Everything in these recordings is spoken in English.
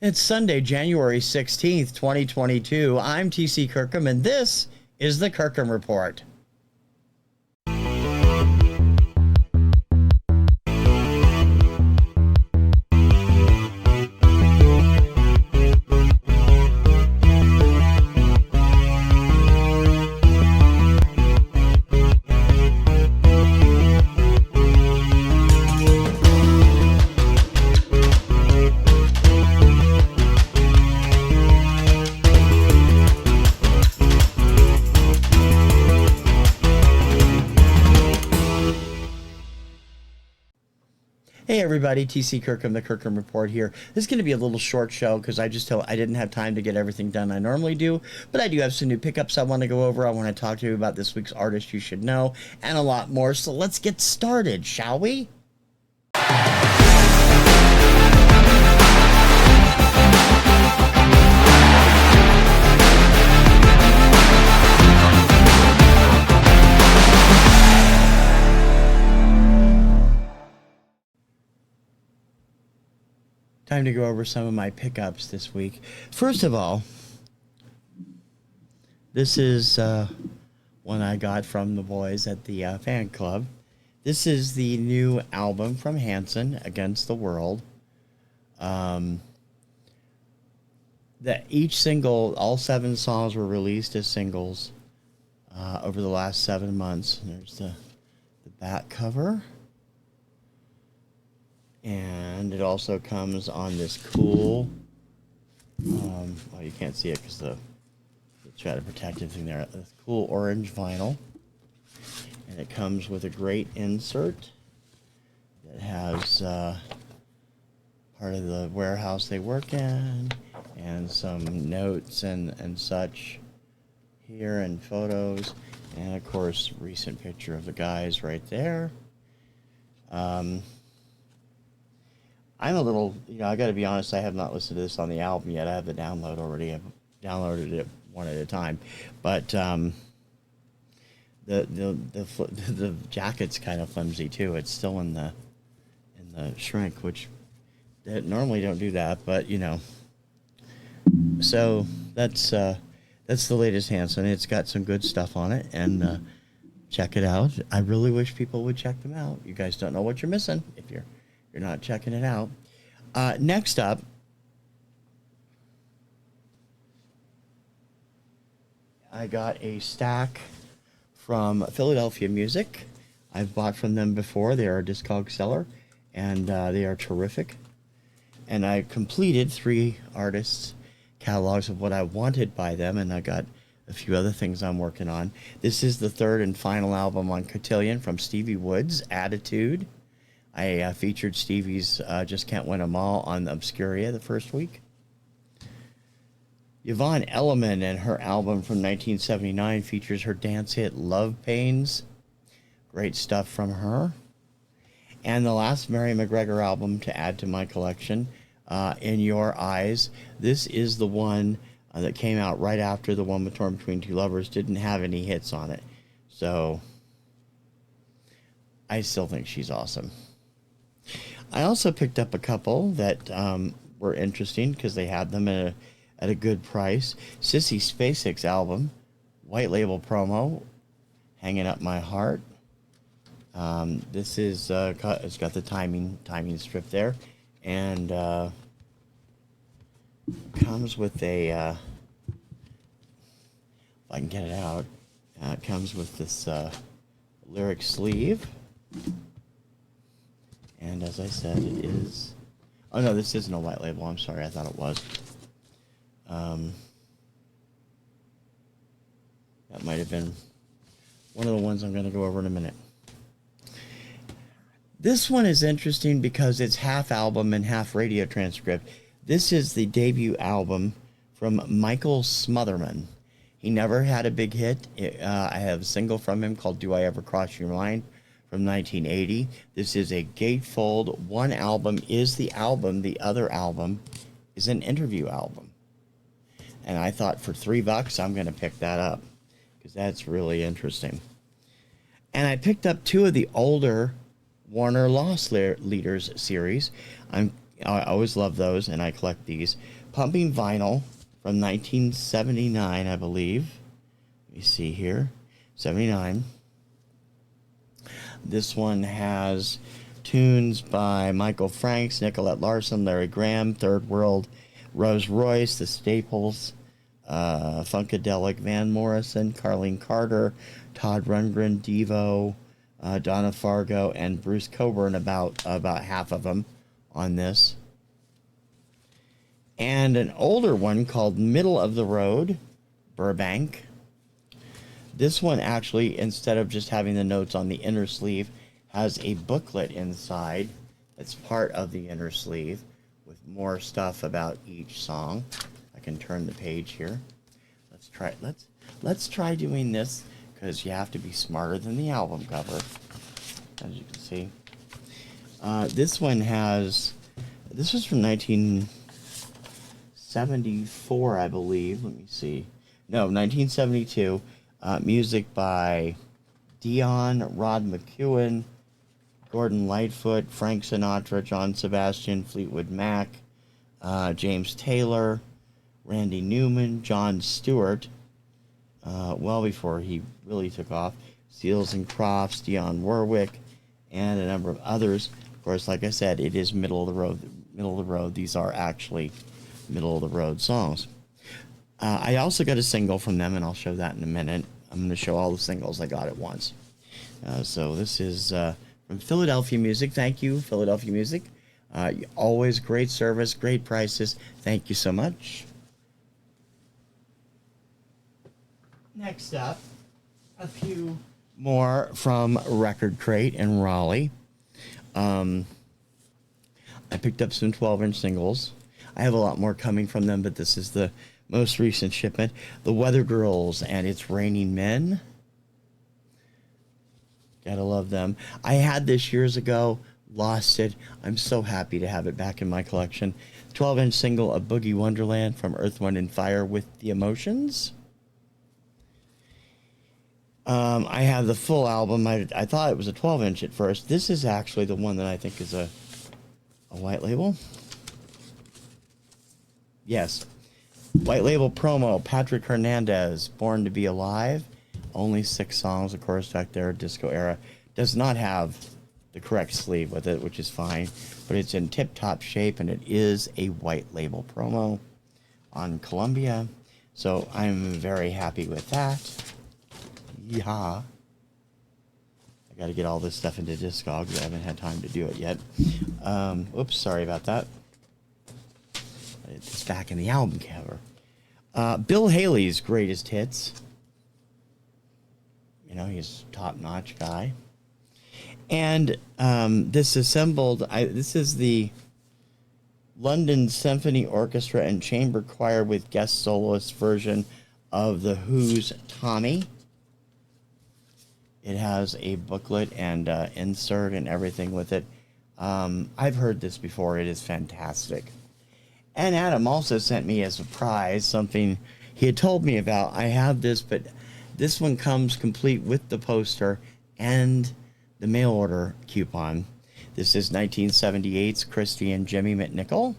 It's Sunday, January 16th, 2022. I'm TC Kirkham, and this is the Kirkham Report. Hey everybody, TC Kirkham, the Kirkham Report here. This is going to be a little short show because I didn't have time to get everything done I normally do, but I do have some new pickups I want to go over. I want to talk to you about this week's artist you should know and a lot more. So let's get started, shall we? Time to go over some of my pickups this week. First of all, this is one I got from the boys at the fan club. This is the new album from Hanson, Against the World. That each single, all 7 songs were released as singles over the last 7 months. And there's the back cover. And it also comes on this cool, well, you can't see it because the try to protective thing there. This cool orange vinyl. And it comes with a great insert that has part of the warehouse they work in and some notes and such here and photos. And of course, recent picture of the guys right there. I'm a little, I got to be honest, I have not listened to this on the album yet. I have the download already. I've downloaded it one at a time. But the jacket's kind of flimsy too. It's still in the shrink, which they normally don't do that, but So that's the latest Hanson. It's got some good stuff on it, and check it out. I really wish people would check them out. You guys don't know what you're missing if you're not checking it out. Next up, I got a stack from Philadelphia Music. I've bought from them before. They are a Discog seller, and they are terrific. And I completed 3 artists' catalogs of what I wanted by them, and I got a few other things I'm working on. This is the 3rd and final album on Cotillion from Stevie Woods, Attitude. I featured Stevie's Just Can't Win 'Em All on Obscuria the first week. Yvonne Elliman and her album from 1979 features her dance hit Love Pains. Great stuff from her. And the last Mary McGregor album to add to my collection, In Your Eyes. This is the one that came out right after the one Torn Between Two Lovers. Didn't have any hits on it. So I still think she's awesome. I also picked up a couple that were interesting because they had them at a good price. Sissy Spacek's album, white label promo, Hanging Up My Heart. This is it's got the timing strip there, and comes with a if I can get it out. It comes with this lyric sleeve. And as I said, it is... Oh, no, this isn't a white label. I'm sorry. I thought it was. That might have been one of the ones I'm going to go over in a minute. This one is interesting because it's half album and half radio transcript. This is the debut album from Michael Smotherman. He never had a big hit. I have a single from him called Do I Ever Cross Your Mind? From 1980. This is a gatefold. One album is the album. The other album is an interview album. And I thought for $3 I'm going to pick that up because that's really interesting. And I picked up 2 of the older Warner Lost Leaders series. I always love those, and I collect these. Pumping Vinyl from 1979, I believe. Let me see here. 79. This one has tunes by Michael Franks, Nicolette Larson, Larry Graham, Third World, Rose Royce, The Staples, Funkadelic, Van Morrison, Carlene Carter, Todd Rundgren, Devo, Donna Fargo, and Bruce Coburn, about half of them on this. And an older one called Middle of the Road, Burbank. This one actually, instead of just having the notes on the inner sleeve, has a booklet inside that's part of the inner sleeve with more stuff about each song. I can turn the page here. Let's try doing this, because you have to be smarter than the album cover, as you can see. This one has, this was from 1974, I believe. Let me see. No, 1972. Music by Dion, Rod McEwen, Gordon Lightfoot, Frank Sinatra, John Sebastian, Fleetwood Mac, James Taylor, Randy Newman, John Stewart, well before he really took off, Seals and Crofts, Dionne Warwick, and a number of others. Of course, like I said, it is middle of the road. Middle of the road. These are actually middle of the road songs. I also got a single from them, and I'll show that in a minute. I'm going to show all the singles I got at once. So this is from Philadelphia Music. Thank you, Philadelphia Music. Always great service, great prices. Thank you so much. Next up, a few more from Record Crate in Raleigh. I picked up some 12-inch singles. I have a lot more coming from them, but this is the most recent shipment. The Weather Girls and It's Raining Men. Gotta love them. I had this years ago, lost it. I'm so happy to have it back in my collection. 12-inch single, A Boogie Wonderland from Earth, Wind & Fire with the Emotions. I have the full album. I thought it was a 12-inch at first. This is actually the one that I think is a white label. Yes. White label promo, Patrick Hernandez, Born to Be Alive. Only 6 songs, of course, back there, disco era. Does not have the correct sleeve with it, which is fine. But it's in tip-top shape, and it is a white label promo on Columbia. So I'm very happy with that. Yeehaw. I got to get all this stuff into Discogs. I haven't had time to do it yet. Oops, sorry about that. It's back in the album cover. Bill Haley's Greatest Hits. You know, he's a top-notch guy. And this assembled, this is the London Symphony Orchestra and Chamber Choir with guest soloist version of The Who's Tommy. It has a booklet and insert and everything with it. I've heard this before. It is fantastic. And Adam also sent me as a prize something he had told me about. I have this, but this one comes complete with the poster and the mail order coupon. This is 1978's Christy and Jimmy McNichol.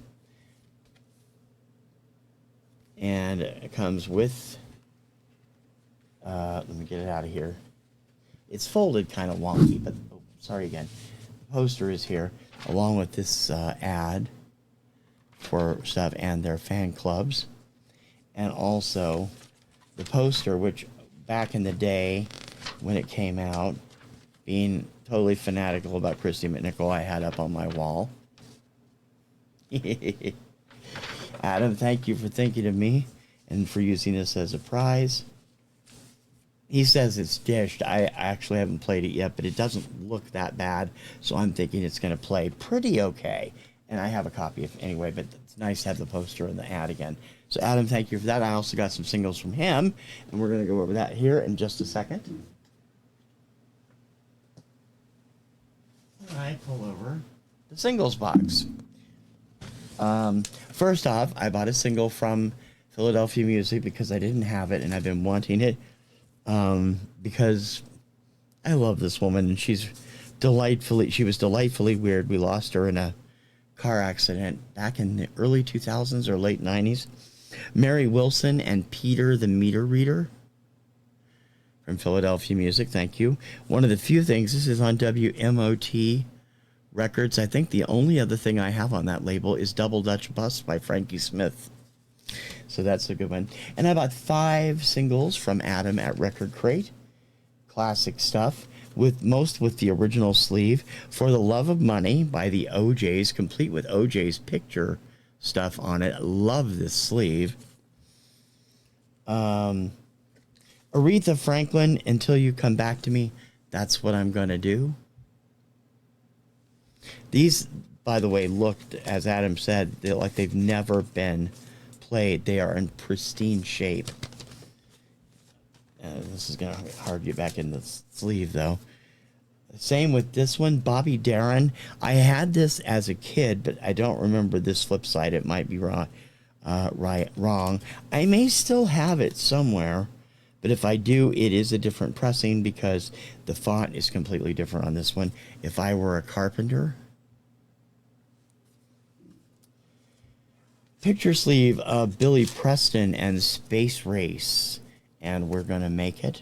And it comes with, let me get it out of here. It's folded kind of wonky, but oh, sorry again. The poster is here, along with this ad for stuff and their fan clubs. And also the poster, which back in the day when it came out, being totally fanatical about Christy McNichol, I had up on my wall. Adam, thank you for thinking of me and for using this as a prize. He says it's dished. I actually haven't played it yet, but it doesn't look that bad, so I'm thinking it's going to play pretty okay. And I have a copy of anyway, but it's nice to have the poster and the ad again. So Adam, thank you for that. I also got some singles from him, and we're going to go over that here in just a second. All right, pull over the singles box. First off, I bought a single from Philadelphia Music because I didn't have it, and I've been wanting it because I love this woman, and she's She was delightfully weird. We lost her in a car accident back in the early 2000s or late 90s. Mary Wilson and Peter the Meter Reader from Philadelphia Music. Thank you. One of the few things, this is on WMOT Records. I think the only other thing I have on that label is Double Dutch Bus by Frankie Smith. So that's a good one. And I bought 5 singles from Adam at Record Crate. Classic stuff, with the original sleeve. For the Love of Money by the OJs, complete with OJ's picture stuff on it. Love this sleeve. Aretha Franklin, Until You Come Back to Me. That's what I'm gonna do. These, by the way, looked, as Adam said, like they've never been played. They are in pristine shape. This is going to be hard to get back in the sleeve, though. Same with this one, Bobby Darin. I had this as a kid, but I don't remember this flip side. It might be wrong. Wrong. I may still have it somewhere, but if I do, it is a different pressing because the font is completely different on this one. If I Were a Carpenter. Picture sleeve of Billy Preston and Space Race. And We're Gonna Make It.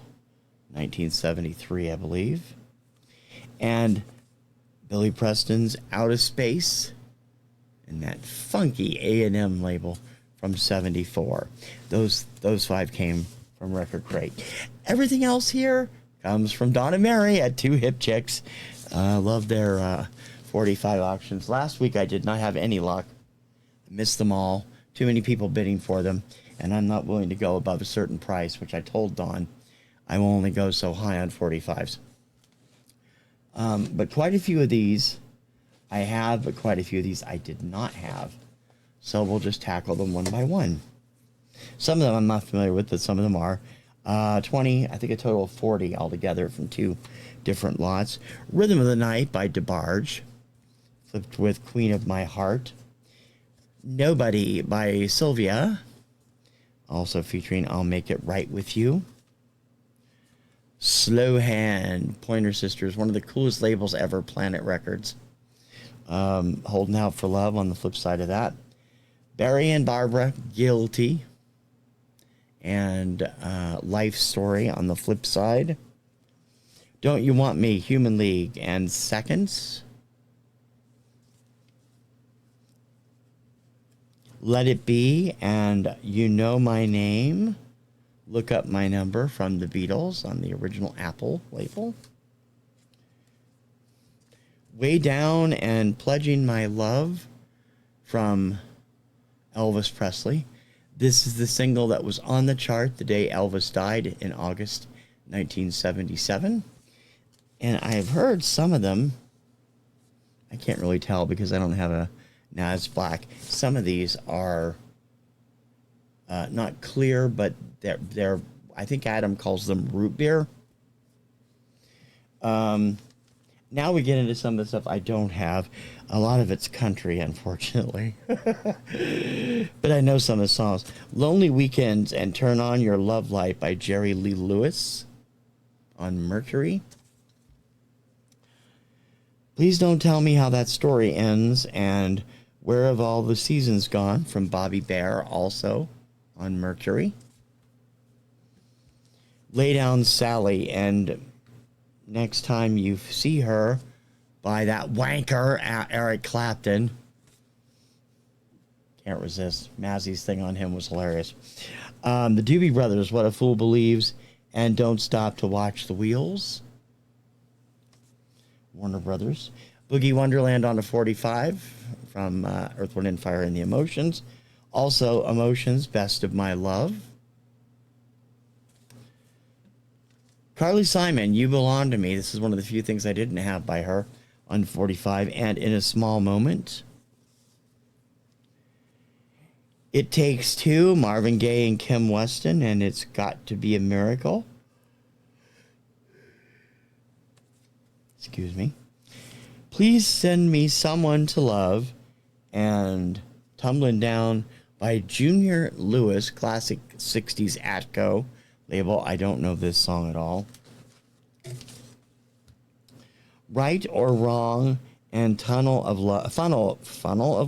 1973, I believe. And Billy Preston's Out of Space. And that funky A&M label from 74. Those 5 came from Record Crate. Everything else here comes from Don and Mary at Two Hip Chicks. Love their 45 auctions. Last week I did not have any luck. Missed them all. Too many people bidding for them. And I'm not willing to go above a certain price, which I told Don I will only go so high on 45s. But quite a few of these I have, but quite a few of these I did not have. So we'll just tackle them one by one. Some of them I'm not familiar with, but some of them are. 20, I think a total of 40 altogether from 2 different lots. Rhythm of the Night by DeBarge, flipped with Queen of My Heart. Nobody by Sylvia, also featuring I'll Make It Right With You. Slow Hand, Pointer Sisters, one of the coolest labels ever, Planet Records. Holding Out for Love on the flip side of that. Barry and Barbara, Guilty. And Life Story on the flip side. Don't You Want Me, Human League, and Seconds. Let It Be and You Know My Name. Look Up My Number from the Beatles on the original Apple label. Way Down and Pledging My Love from Elvis Presley. This is the single that was on the chart the day Elvis died in August 1977. And I've heard some of them. I can't really tell because I don't have a Nas Black. Some of these are not clear, but they're I think Adam calls them root beer. Now we get into some of the stuff I don't have. A lot of it's country, unfortunately. But I know some of the songs. Lonely Weekends and Turn On Your Love Light by Jerry Lee Lewis on Mercury. Please Don't Tell Me How That Story Ends and Where Have All the Seasons Gone from Bobby Bear, also on Mercury. Lay Down Sally and Next Time You See Her by that wanker Eric Clapton. Can't resist. Mazzy's thing on him was hilarious. The Doobie Brothers, What a Fool Believes, and Don't Stop to Watch the Wheels. Warner Brothers. Boogie Wonderland on a 45 from Earth, Wind, and Fire and the Emotions. Also, Emotions, Best of My Love. Carly Simon, You Belong to Me. This is one of the few things I didn't have by her on 45. And In a Small Moment. It Takes Two, Marvin Gaye and Kim Weston, and It's Got to Be a Miracle. Excuse me. Please Send Me Someone to Love and Tumbling Down by Junior Lewis, classic 60s Atco label. I don't know this song at all. Right or Wrong and Funnel of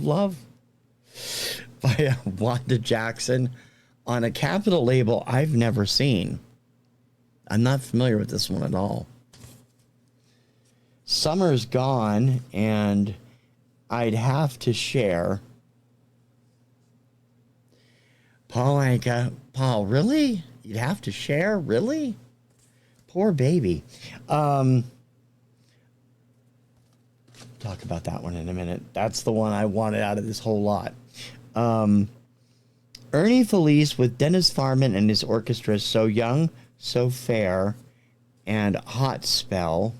Love by Wanda Jackson on a Capitol label I've never seen. I'm not familiar with this one at all. Summer's Gone and I'd Have to Share. Paul Anka. Paul, really? You'd have to share? Really? Poor baby. Talk about that one in a minute. That's the one I wanted out of this whole lot. Ernie Felice with Dennis Farman and his orchestra, So Young, So Fair, and Hot Spell.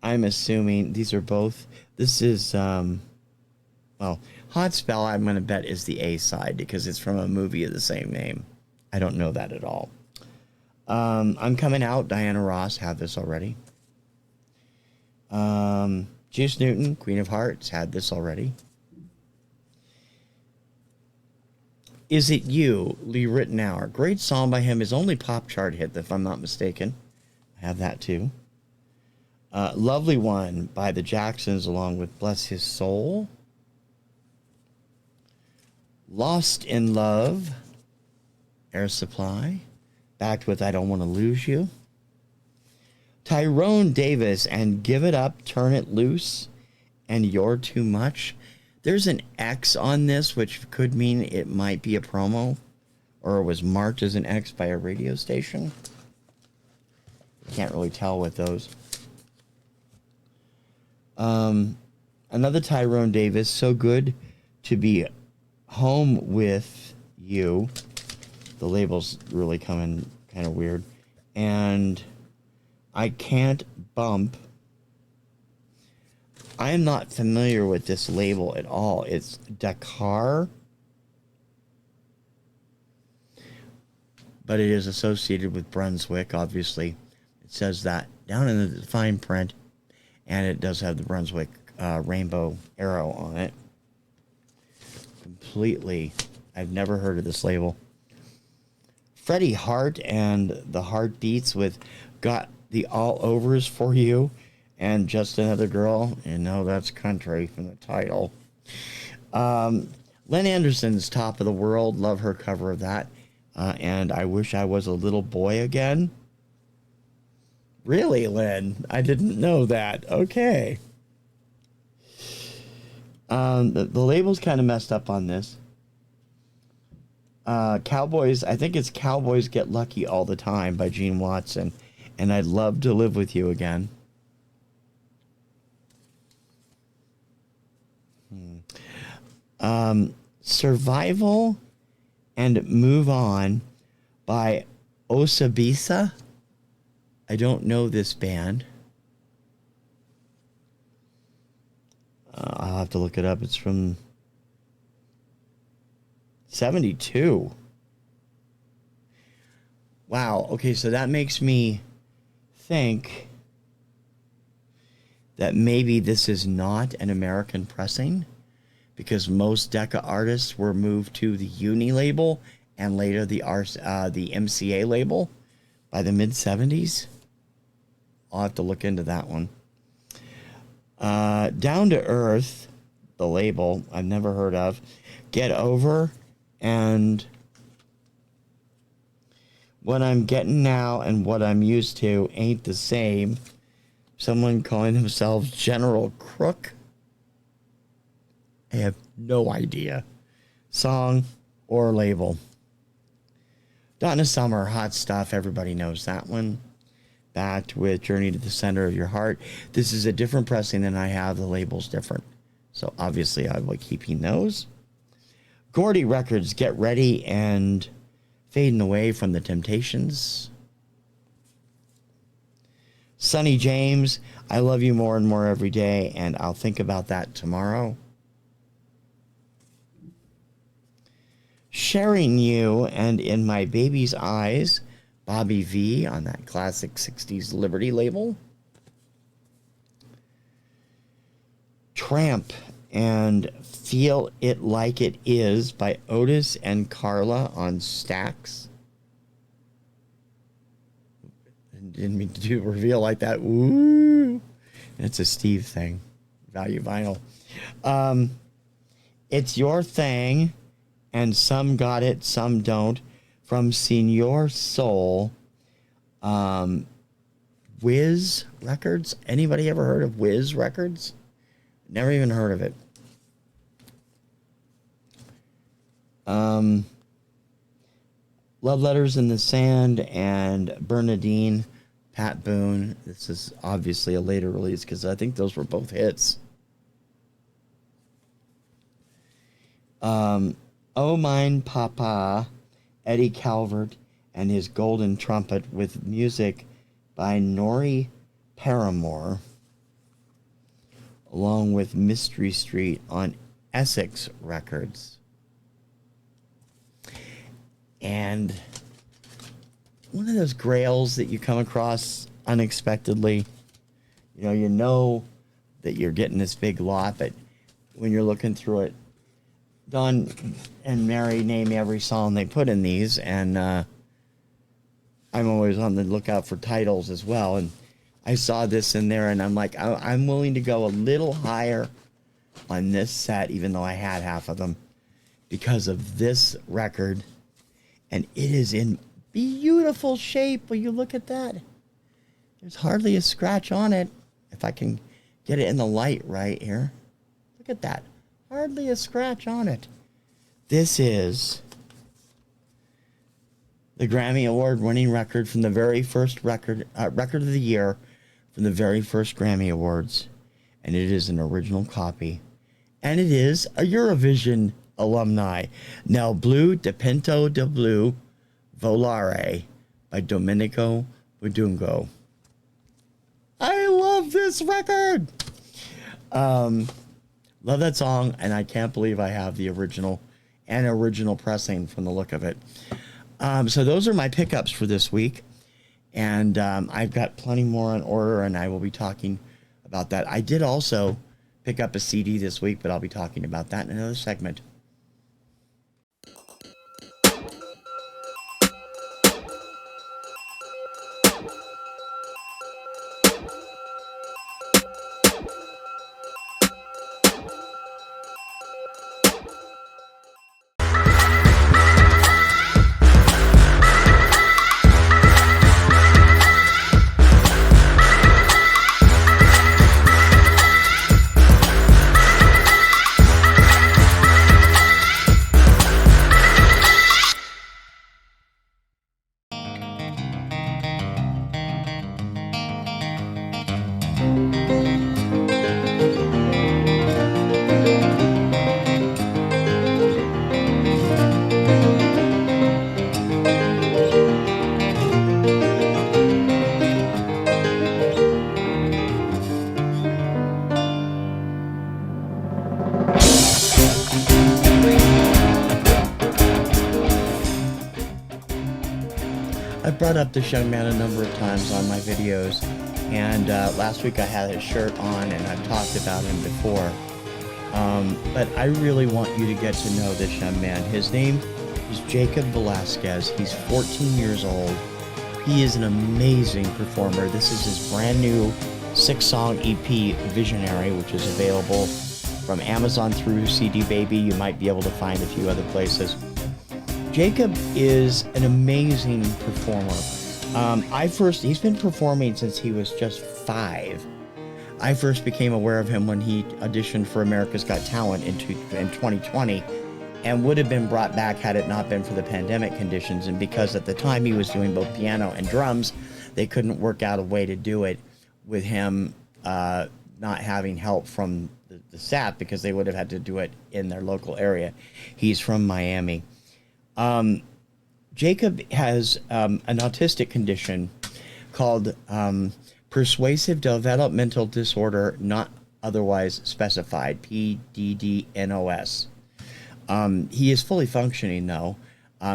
I'm assuming these are both. This is, well, Hot Spell, I'm going to bet, is the A side because it's from a movie of the same name. I don't know that at all. I'm Coming Out, Diana Ross, had this already. Juice Newton, Queen of Hearts, had this already. Is It You, Lee Ritenour. Great song by him. His only pop chart hit, if I'm not mistaken. I have that too. Lovely One by the Jacksons along with Bless His Soul. Lost in Love, Air Supply. Backed with I Don't Want to Lose You. Tyrone Davis and Give It Up, Turn It Loose, and You're Too Much. There's an X on this, which could mean it might be a promo, or it was marked as an X by a radio station. Can't really tell with those. Another Tyrone Davis, So Good to Be Home With You. The label's really coming kind of weird. And I Can't Bump. I am not familiar with this label at all. It's Dakar. But it is associated with Brunswick, obviously. It says that down in the fine print. And it does have the Brunswick rainbow arrow on it. Completely. I've never heard of this label. Freddie Hart and the Heartbeats with Got the All Overs for You and Just Another Girl. And no, that's country from the title. Lynn Anderson's Top of the World. Love her cover of that. And I Wish I Was a Little Boy Again. Really, Lynn? I didn't know that. Okay. The label's kind of messed up on this. Cowboys, I think it's Cowboys Get Lucky All the Time by Gene Watson. And I'd Love to Live with You Again. Survival and Move On by Osabisa. I don't know this band. I'll have to look it up. It's from 72. Wow. Okay, so that makes me think that maybe this is not an American pressing because most Decca artists were moved to the Uni label and later the MCA label by the mid-70s. I'll have to look into that one. Down to Earth, the label I've never heard of. Get Over and What I'm Getting Now and What I'm Used to Ain't the Same. Someone calling themselves General Crook. I have no idea. Song or label. Donna Summer, Hot Stuff. Everybody knows that one. Backed with Journey to the Center of Your Heart. This is a different pressing than I have. The label's different. So obviously I will keeping those. Gordy Records, Get Ready and Fading Away from the Temptations. Sonny James, I Love You More and More Every Day, and I'll Think About That Tomorrow. Sharing You and In My Baby's Eyes, Bobby V on that classic 60s Liberty label. Tramp and Feel It Like It Is by Otis and Carla on Stax. didn't mean to do a reveal like that. Ooh. It's a Steve thing. Value vinyl. It's Your Thing, and Some Got It, Some Don't, from Senior Soul. Wiz Records. Anybody ever heard of Wiz Records? Never even heard of it. Love Letters in the Sand and Bernadine, Pat Boone. This is obviously a later release because I think those were both hits. Oh Mine Papa, Eddie Calvert and His Golden Trumpet, with music by Nori Paramore, along with Mystery Street on Essex Records. And one of those grails that you come across unexpectedly. You know that you're getting this big lot, but when you're looking through it, Don and Mary name every song they put in these, and I'm always on the lookout for titles as well. And I saw this in there, and I'm like, I'm willing to go a little higher on this set, even though I had half of them, because of this record. And it is in beautiful shape. Will you look at that? There's hardly a scratch on it. If I can get it in the light right here. Look at that. Hardly a scratch on it. This is the Grammy Award winning record from the very first record of the year from the very first Grammy Awards. And it is an original copy. And it is a Eurovision alumni. Nel Blue de Pinto de Blue Volare by Domenico Budungo. I love this record. Love that song, and I can't believe I have the original pressing from the look of it. So those are my pickups for this week, and I've got plenty more on order, and I will be talking about that. I did also pick up a CD this week, but I'll be talking about that in another segment. Brought up this young man a number of times on my videos, and last week I had his shirt on, and I've talked about him before, but I really want you to get to know this young man. His name is Jacob Velazquez. He's 14 years old. He is an amazing performer. This is his brand new 6-song EP, Visionary, which is available from Amazon through CD Baby. You might be able to find a few other places. Jacob is an amazing performer. He's been performing since he was just 5. I first became aware of him when he auditioned for America's Got Talent in 2020, and would have been brought back had it not been for the pandemic conditions. And because at the time he was doing both piano and drums, they couldn't work out a way to do it with him not having help from the staff, because they would have had to do it in their local area. He's from Miami. Jacob has an autistic condition called persuasive developmental disorder not otherwise specified, PDDNOS. He is fully functioning, though.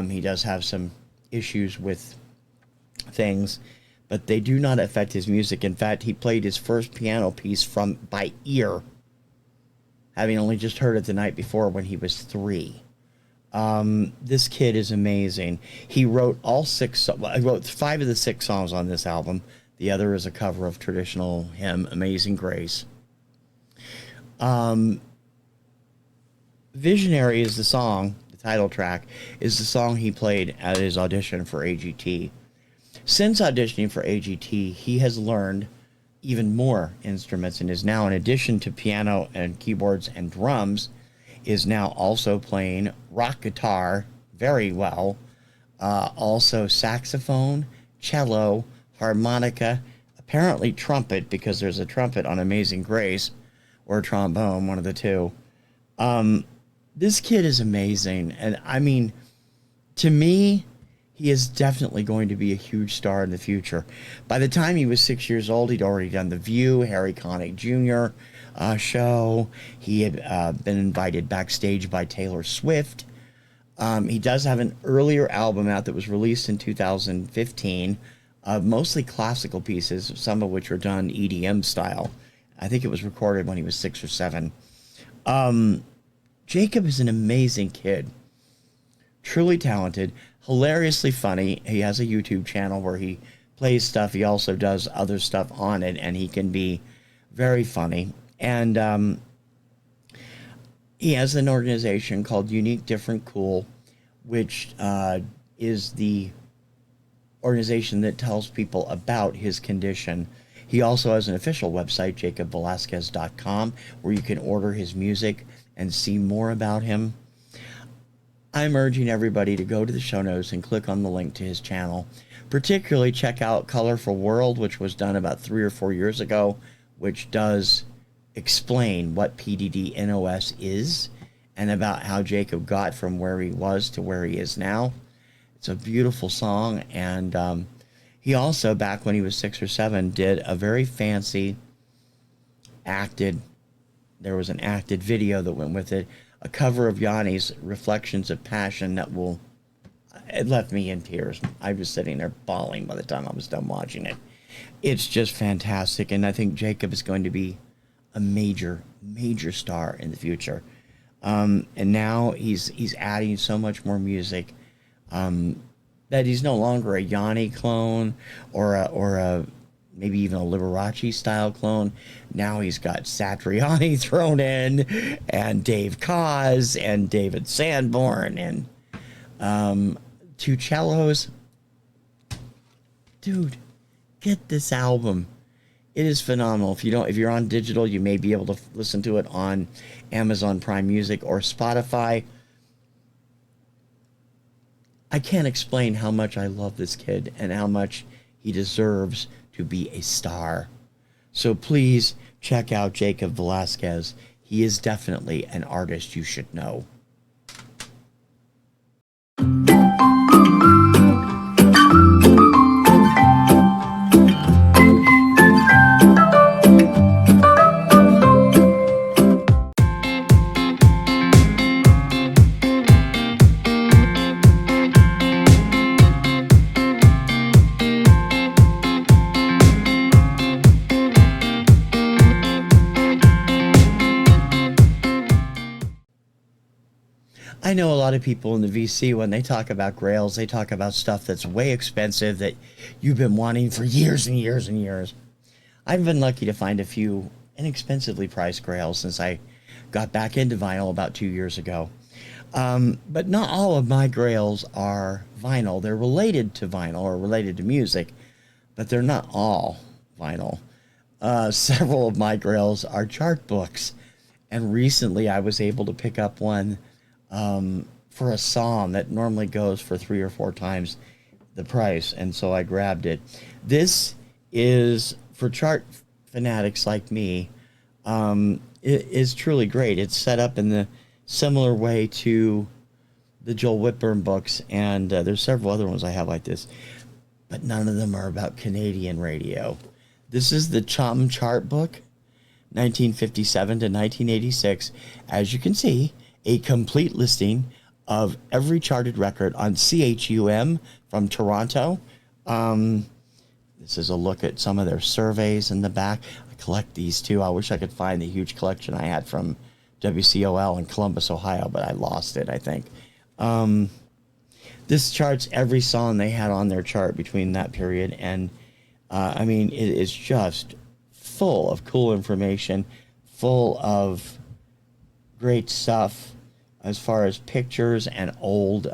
He does have some issues with things, but they do not affect his music. In fact, he played his first piano piece by ear, having only just heard it the night before when he was 3. This kid is amazing. He wrote I wrote 5 of the 6 songs on this album. The other is a cover of traditional hymn, Amazing Grace. Visionary is the song, the title track, is the song he played at his audition for AGT. Since auditioning for AGT, he has learned even more instruments and is now, in addition to piano and keyboards and drums, is now also playing rock guitar very well, also saxophone, cello, harmonica, apparently trumpet, because there's a trumpet on Amazing Grace, or trombone, one of the two. This kid is amazing, and I mean, to me, he is definitely going to be a huge star in the future. By the time he was 6 years old, he'd already done The View, Harry Connick Jr. Show. He had been invited backstage by Taylor Swift. He does have an earlier album out that was released in 2015, mostly classical pieces, some of which were done EDM style. I think it was recorded when he was 6 or 7. Jacob is an amazing kid. Truly talented, hilariously funny. He has a YouTube channel where he plays stuff. He also does other stuff on it, and he can be very funny. And he has an organization called Unique, Different, Cool, which is the organization that tells people about his condition. He also has an official website, jacobvelazquez.com, where you can order his music and see more about him. I'm urging everybody to go to the show notes and click on the link to his channel. Particularly check out Colorful World, which was done about 3 or 4 years ago, which does explain what PDD-NOS is and about how Jacob got from where he was to where he is now. It's a beautiful song, and he also, back when he was 6 or 7, did a very fancy there was an acted video that went with it, a cover of Yanni's Reflections of Passion it left me in tears. I was sitting there bawling by the time I was done watching it. It's just fantastic, and I think Jacob is going to be a major, major star in the future. And now he's adding so much more music that he's no longer a Yanni clone or a maybe even a Liberace style clone. Now he's got Satriani thrown in, and Dave Koz, and David Sanborn, and 2 cellos. Dude, get this album. It is phenomenal. If you're on digital, you may be able to listen to it on Amazon Prime Music or Spotify. I can't explain how much I love this kid and how much he deserves to be a star. So please check out Jacob Velazquez. He is definitely an artist you should know. I know a lot of people in the VC, when they talk about grails, they talk about stuff that's way expensive that you've been wanting for years and years and years. I've been lucky to find a few inexpensively priced grails since I got back into vinyl about 2 years ago. But not all of my grails are vinyl. They're related to vinyl or related to music, but they're not all vinyl. Several of my grails are chart books, and recently I was able to pick up one for a song that normally goes for 3 or 4 times the price, and so I grabbed it. This is, for chart fanatics like me, it is truly great. It's set up in the similar way to the Joel Whitburn books, and there's several other ones I have like this, but none of them are about Canadian radio. This is the Chum Chart Book, 1957 to 1986. As you can see, a complete listing of every charted record on CHUM from Toronto. This is a look at some of their surveys in the back. I collect these too. I wish I could find the huge collection I had from WCOL in Columbus, Ohio, but I lost it, I think. This charts every song they had on their chart between that period, and I mean, it is just full of cool information, full of great stuff as far as pictures and old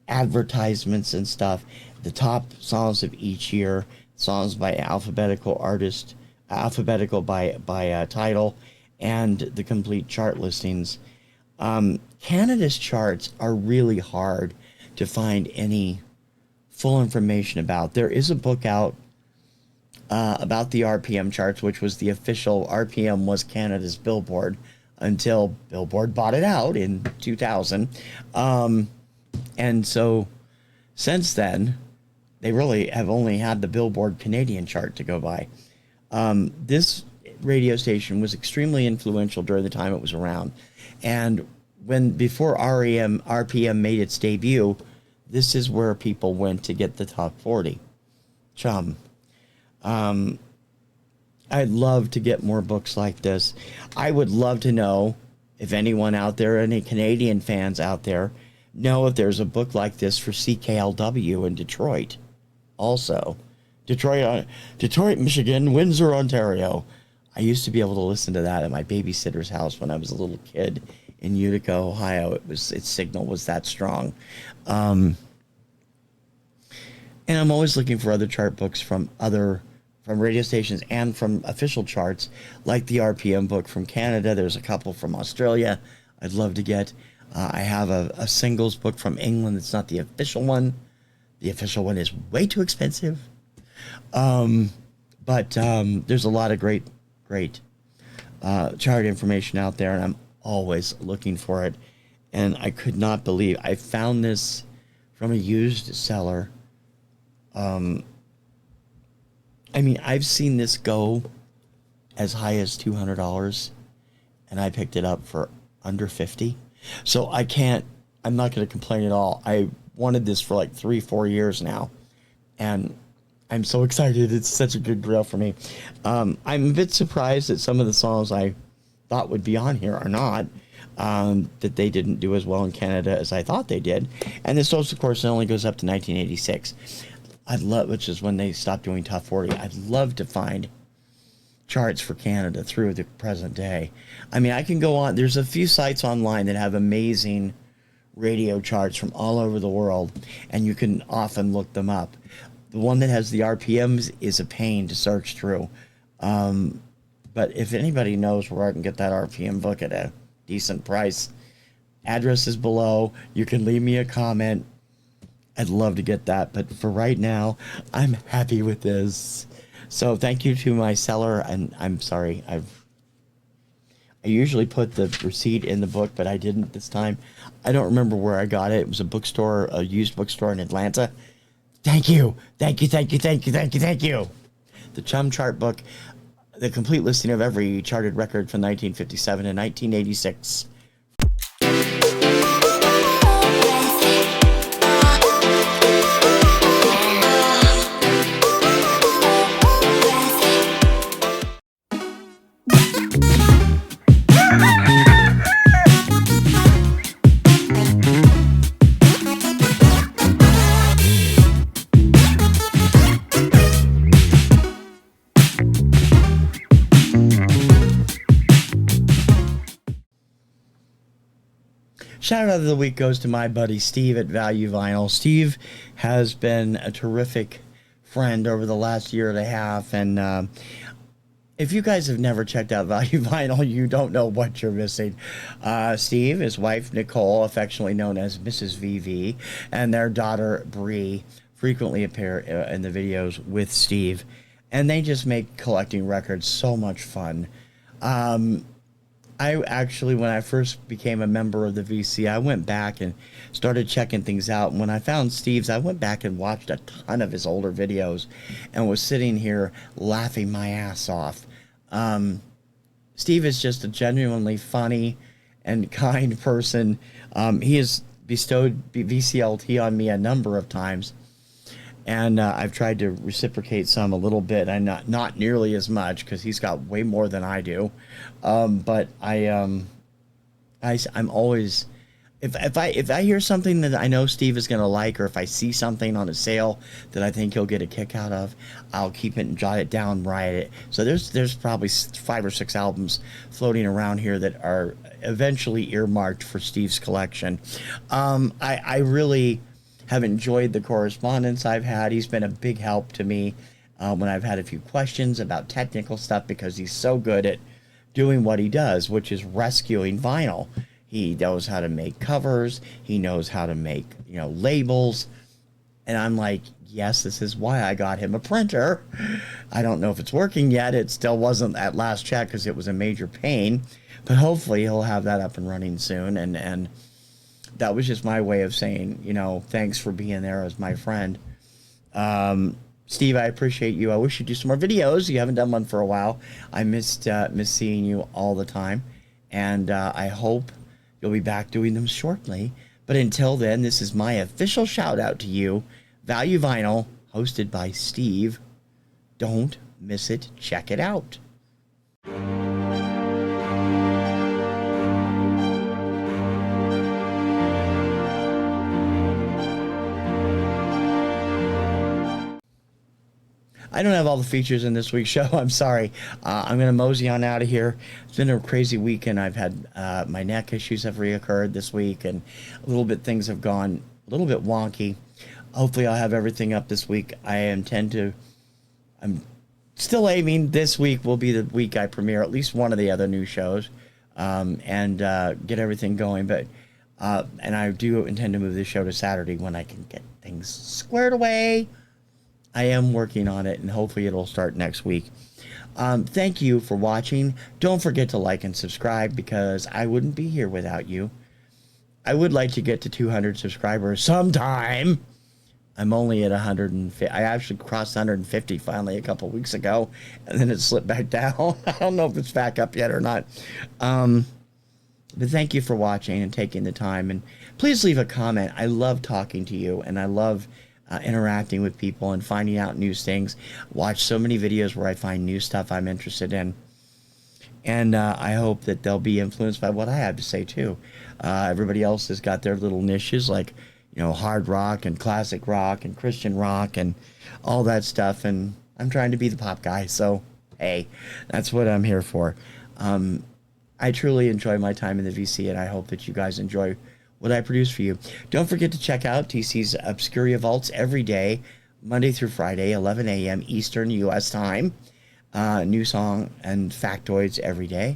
advertisements and stuff. The top songs of each year, songs by alphabetical artist, alphabetical by title, and the complete chart listings. Canada's charts are really hard to find any full information about. There is a book out about the RPM charts, which was the official. RPM was Canada's Billboard until Billboard bought it out in 2000. And so since then, they really have only had the Billboard Canadian chart to go by. This radio station was extremely influential during the time it was around. And before RPM made its debut, this is where people went to get the top 40. Chum. I'd love to get more books like this. I would love to know if anyone out there, any Canadian fans out there, know if there's a book like this for CKLW in Detroit. Also, Detroit, Michigan, Windsor, Ontario. I used to be able to listen to that at my babysitter's house when I was a little kid in Utica, Ohio. Its signal was that strong. And I'm always looking for other chart books from radio stations and from official charts, like the RPM book from Canada. There's a couple from Australia I'd love to get. I have a singles book from England. It's not the official one. The official one is way too expensive. But there's a lot of great chart information out there, and I'm always looking for it. And I could not believe I found this from a used seller. I mean, I've seen this go as high as $200, and I picked it up for under 50. So I'm not going to complain at all. I wanted this for like 3-4 years now, and I'm so excited. It's such a good grail for me. I'm a bit surprised that some of the songs I thought would be on here are not, that they didn't do as well in Canada as I thought they did. And this also, of course, only goes up to 1986. Which is when they stopped doing top 40. I'd love to find charts for Canada through the present day. I mean, I can go on. There's a few sites online that have amazing radio charts from all over the world, and you can often look them up. The one that has the RPMs is a pain to search through. But if anybody knows where I can get that RPM book at a decent price, address is below. You can leave me a comment. I'd love to get that, but for right now, I'm happy with this. So thank you to my seller, and I'm sorry, I usually put the receipt in the book, but I didn't this time. I don't remember where I got it. It was a bookstore, a used bookstore in Atlanta. Thank you. Thank you. The Chum Chart book, the complete listing of every charted record from 1957 and 1986. Shout out of the week goes to my buddy Steve at Value Vinyl. Steve has been a terrific friend over the last year and a half, and if you guys have never checked out Value Vinyl, you don't know what you're missing. Steve, his wife Nicole, affectionately known as Mrs. VV, and their daughter Bree frequently appear in the videos with Steve, and they just make collecting records so much fun. I actually, when I first became a member of the VC, I went back and started checking things out. And when I found Steve's, I went back and watched a ton of his older videos and was sitting here laughing my ass off. Steve is just a genuinely funny and kind person. He has bestowed VCLT on me a number of times. And I've tried to reciprocate some a little bit, and not nearly as much because he's got way more than I do. But I'm always, if I hear something that I know Steve is gonna like, or if I see something on a sale that I think he'll get a kick out of, I'll keep it and jot it down, write it. So there's probably 5 or 6 albums floating around here that are eventually earmarked for Steve's collection. I really have enjoyed the correspondence I've had. He's been a big help to me when I've had a few questions about technical stuff, because he's so good at doing what he does, which is rescuing vinyl. He knows how to make covers. He knows how to make, labels. And I'm like, yes, this is why I got him a printer. I don't know if it's working yet. It still wasn't at last check because it was a major pain. But hopefully he'll have that up and running soon. And that was just my way of saying, thanks for being there as my friend. Steve, I appreciate you. I wish you'd do some more videos. You haven't done one for a while. I miss seeing you all the time. And I hope you'll be back doing them shortly. But until then, this is my official shout out to you. Value Vinyl, hosted by Steve. Don't miss it. Check it out. I don't have all the features in this week's show. I'm sorry. I'm going to mosey on out of here. It's been a crazy weekend. I've had my neck issues have reoccurred this week, and things have gone a little bit wonky. Hopefully I'll have everything up this week. I'm still aiming this week will be the week I premiere at least one of the other new shows, and get everything going. But and I do intend to move this show to Saturday when I can get things squared away. I am working on it, and hopefully it'll start next week. Thank you for watching. Don't forget to like and subscribe, because I wouldn't be here without you. I would like to get to 200 subscribers sometime. I'm only at 150. I actually crossed 150 finally a couple weeks ago, and then it slipped back down. I don't know if it's back up yet or not. But thank you for watching and taking the time. And please leave a comment. I love talking to you, and I love interacting with people and finding out new things. Watch so many videos where I find new stuff I'm interested in. And I hope that they'll be influenced by what I have to say, too. Everybody else has got their little niches, like, hard rock and classic rock and Christian rock and all that stuff. And I'm trying to be the pop guy. So, hey, that's what I'm here for. I truly enjoy my time in the VC, and I hope that you guys enjoy what I produce for you. Don't forget to check out TC's Obscuria Vaults every day, Monday through Friday, 11 a.m. Eastern U.S. time. New song and factoids every day.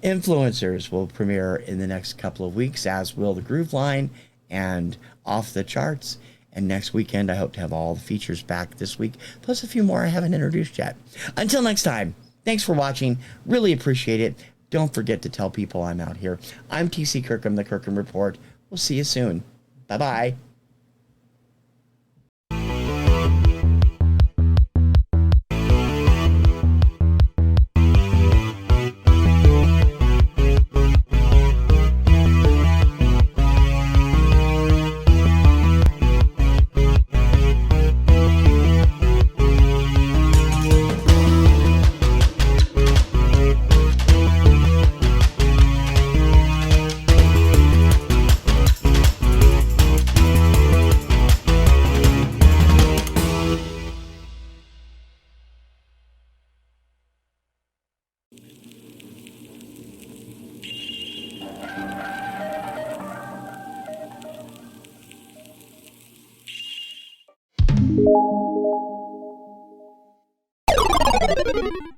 Influencers will premiere in the next couple of weeks, as will the Groove Line and Off the Charts. And next weekend, I hope to have all the features back this week, plus a few more I haven't introduced yet. Until next time, thanks for watching. Really appreciate it. Don't forget to tell people I'm out here. I'm TC Kirkham, the Kirkham Report. We'll see you soon. Bye-bye.